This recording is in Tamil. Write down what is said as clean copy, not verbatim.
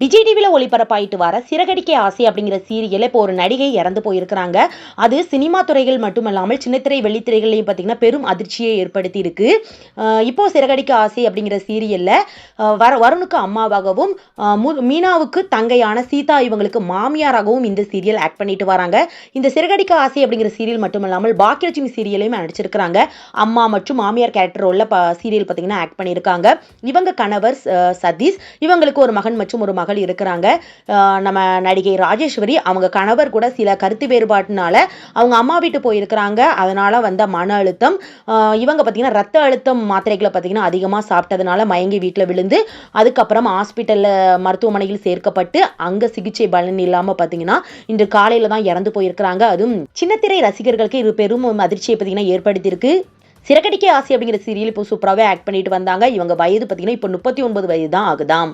விஜய் டிவியில் ஒளிபரப்பாயிட்டு வர சிறகடிக்க ஆசை அப்படிங்கிற சீரியல் இப்போ ஒரு நடிகை இறந்து போயிருக்கிறாங்க. அது சினிமா துறைகள் மட்டுமல்லாமல் சின்னத்திரை வெள்ளித்திரைகள்லையும் பார்த்தீங்கன்னா பெரும் அதிர்ச்சியை ஏற்படுத்தி இருக்கு. இப்போ சிறகடிக்க ஆசை அப்படிங்கிற சீரியல்ல வருணுக்கு அம்மாவாகவும் மீனாவுக்கு தங்கையான சீதா இவங்களுக்கு மாமியாராகவும் இந்த சீரியல் ஆக்ட் பண்ணிட்டு வராங்க. இந்த சிறகடிக்க ஆசை அப்படிங்கிற சீரியல் மட்டுமல்லாமல் பாக்கியலட்சுமி சீரியலையும் நடிச்சிருக்கிறாங்க. அம்மா மற்றும் மாமியார் கேரக்டர் உள்ள சீரியல் பார்த்தீங்கன்னா ஆக்ட் பண்ணியிருக்காங்க. இவங்க கணவர் சதீஷ், இவங்களுக்கு ஒரு மகன் மற்றும் ஒரு மகள் இருக்கிறாங்க. நம்ம நடிகை ராஜேஸ்வரி அவங்க கணவர் கூட சில கருத்து வேறுபாட்டினால அவங்க அம்மா வீட்டு போயிருக்கிறாங்க. அதனால வந்த மன அழுத்தம், இவங்க பார்த்தீங்கன்னா ரத்த அழுத்தம் மாத்திரைகளை பார்த்தீங்கன்னா அதிகமாக சாப்பிட்டதுனால மயங்கி வீட்டில் விழுந்து அதுக்கப்புறம் ஹாஸ்பிட்டலில் மருத்துவமனையில் சேர்க்கப்பட்டு அங்கே சிகிச்சை பலன் இல்லாமல் பார்த்தீங்கன்னா இன்று காலையில் தான் இறந்து போயிருக்கிறாங்க. அதுவும் சின்னத்திரை ரசிகர்களுக்கு இது பெரும் அதிர்ச்சியை பார்த்தீங்கன்னா ஏற்படுத்தியிருக்கு. சிறகடிக்க ஆசை அப்படிங்கிற சீரியல் இப்போ சூப்பராகவே ஆக்ட் பண்ணிட்டு வந்தாங்க. இவங்க வயது பார்த்தீங்கன்னா இப்போ 39 வயது தான் ஆகுதாம்.